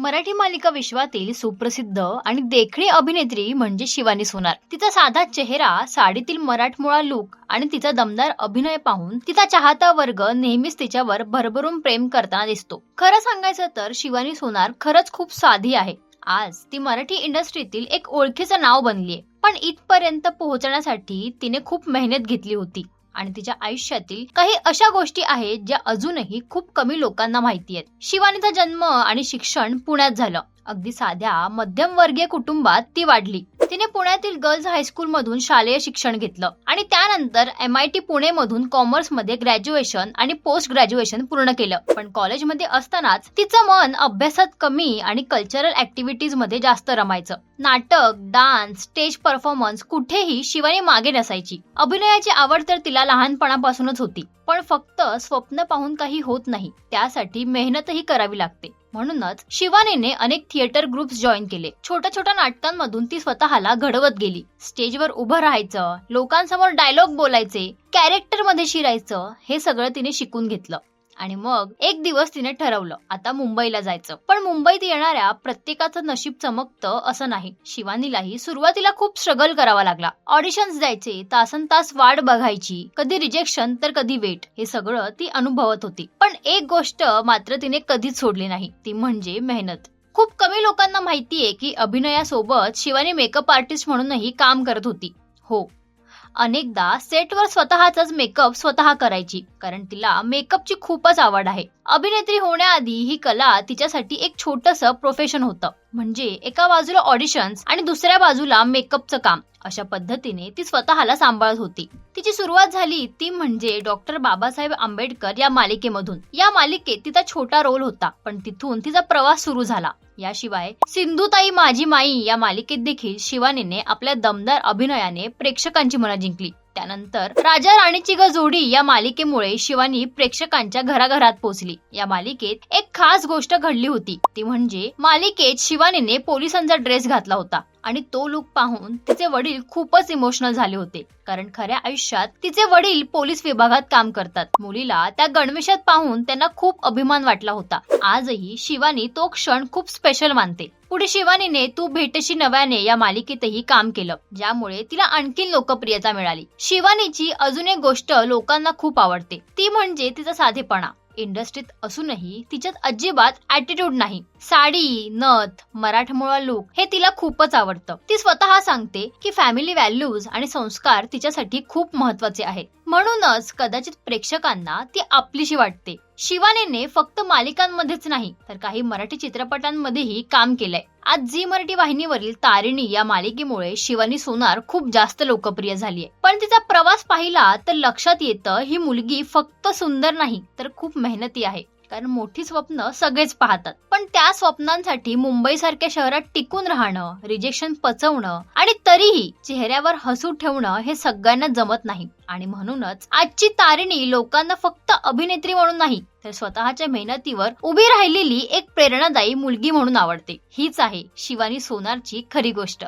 मराठी मालिका विश्वातील सुप्रसिद्ध आणि देखणी अभिनेत्री म्हणजे शिवानी सोनार. तिचा साधा चेहरा, साडीतील मराठमोळा लुक आणि तिचा दमदार अभिनय पाहून तिचा चाहता वर्ग नेहमीच तिच्यावर भरभरून प्रेम करताना दिसतो. खरं सांगायचं तर शिवानी सोनार खरंच खूप साधी आहे. आज ती मराठी इंडस्ट्रीतील एक ओळखीचं नाव बनलीये, पण इथपर्यंत पोहोचण्यासाठी तिने खूप मेहनत घेतली होती आणि तिच्या आयुष्यातील काही अशा गोष्टी आहेत ज्या अजूनही खूप कमी लोकांना माहिती आहेत. शिवानीचा जन्म आणि शिक्षण पुण्यात झालं. अगदी साध्या मध्यमवर्गीय कुटुंबात ती वाढली. तिने पुण्यातील गर्ल्स हायस्कूल मधून शालेय शिक्षण घेतलं आणि त्यानंतर MIT पुणे मधून कॉमर्स मध्ये ग्रॅज्युएशन आणि पोस्ट ग्रॅज्युएशन पूर्ण केलं. पण कॉलेजमध्ये असतानाच तिचं मन अभ्यासात कमी आणि कल्चरल ऍक्टिव्हिटीज मध्ये जास्त रमायचं. नाटक, डान्स, स्टेज परफॉर्मन्स कुठेही शिवानी मागे नसायची. अभिनयाची आवड तर तिला लहानपणापासूनच होती, पण फक्त स्वप्न पाहून काही होत नाही, त्यासाठी मेहनतही करावी लागते. म्हणूनच शिवानीने अनेक थिएटर ग्रुप्स जॉईन केले. छोट्या छोट्या नाटकांमधून ती स्वतःला घडवत गेली. स्टेजवर उभं राहायचं, लोकांसमोर डायलॉग बोलायचे, कॅरेक्टर मध्ये शिरायचं, हे सगळं तिने शिकून घेतलं. आणि मग एक दिवस तिने ठरवलं आता मुंबईला जायचं. पण मुंबईत येणाऱ्या प्रत्येकाचं नशीब चमकतं असं नाही. शिवानीलाही सुरुवातीला खूप स्ट्रगल करावा लागला. ऑडिशन्स द्यायचे, तासन तास वाट बघायची, कधी रिजेक्शन तर कधी वेट, हे सगळं ती अनुभवत होती. पण एक गोष्ट मात्र तिने कधीच सोडली नाही, ती म्हणजे मेहनत. खूप कमी लोकांना माहितीये की अभिनयासोबत शिवानी मेकअप आर्टिस्ट म्हणूनही काम करत होती. हो, अनेकदा सेटवर स्वतःचाच मेकअप स्वतः करायची, कारण तिला मेकअपची खूपच आवड आहे. अभिनेत्री होण्याआधी ही कला तिच्यासाठी एक छोटंसं प्रोफेशन होतं. म्हणजे एका बाजूला ऑडिशन्स आणि दुसऱ्या बाजूला मेकअपचं काम, अशा पद्धतीने ती स्वतःला सांभाळत होती. तिची सुरुवात झाली ती म्हणजे डॉक्टर बाबासाहेब आंबेडकर या मालिकेमधून. या मालिकेत तिचा छोटा रोल होता, पण तिथून तिचा प्रवास सुरू झाला. याशिवाय सिंधुताई माझी माई या मालिकेत देखील शिवानीने आपल्या दमदार अभिनयाने प्रेक्षकांची मनं जिंकली. त्यानंतर राजा राणीची जोडी या मालिकेमुळे शिवानी प्रेक्षकांच्या घराघरात पोहोचली. या मालिकेत एक खास गोष्ट घडली होती, ती म्हणजे मालिकेत शिवानीने पोलिसांचा ड्रेस घातला होता आणि तो लुक पाहून तिचे वडील खूपच इमोशनल झाले होते, कारण खऱ्या आयुष्यात तिचे वडील पोलीस विभागात काम करतात. मुलीला त्या गणवेशात पाहून त्यांना खूप अभिमान वाटला होता. आजही शिवानी तो क्षण खूप स्पेशल मानते. पुढे शिवानीने तू भेटशी नव्याने या मालिकेतही काम केलं, ज्यामुळे तिला आणखी लोकप्रियता मिळाली. शिवानीची अजून एक गोष्ट लोकांना खूप आवडते, ती म्हणजे तिचा साधेपणा. इंडस्ट्रीत असूनही तिच्यात अजिबात ऍटिट्यूड नाही. साडी, नथ, मराठमोळा लुक हे तिला खूपच आवडतं. ती स्वतः सांगते की फॅमिली व्हॅल्यूज आणि संस्कार तिच्यासाठी खूप महत्वाचे आहेत. म्हणूनच कदाचित प्रेक्षकांना ती आपलीशी वाटते. शिवानीने फक्त मालिकांमध्येच नाही तर काही मराठी चित्रपटांमध्येही काम केलंय. आज झी मराठी वाहिनीवरील तारिणी या मालिकेमुळे शिवानी सोनार खूप जास्त लोकप्रिय झालीय. पण तिचा प्रवास पाहिला तर लक्षात येतं ही मुलगी फक्त सुंदर नाही तर खूप मेहनती आहे. कारण मोठी स्वप्न सगळेच पाहतात, पण त्या स्वप्नांसाठी मुंबई सारख्या शहरात टिकून राहणं, रिजेक्शन पचवणं आणि तरीही चेहऱ्यावर हसू ठेवणं हे सगळ्यांना जमत नाही. आणि म्हणूनच आजची तारिणी लोकांना फक्त अभिनेत्री म्हणून नाही तर स्वतःच्या मेहनतीवर उभी राहिलेली एक प्रेरणादायी मुलगी म्हणून आवडते. हीच आहे शिवानी सोनारची खरी गोष्ट.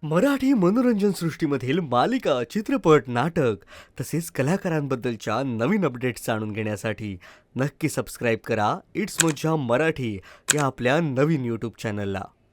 मराठी मनोरंजन सृष्टीमधील मालिका, चित्रपट, नाटक तसेच कलाकारांबद्दलच्या नवीन अपडेट्स जाणून घेण्यासाठी नक्की सबस्क्राईब करा इट्स मज्जा मराठी या आपल्या नवीन यूट्यूब चॅनलला.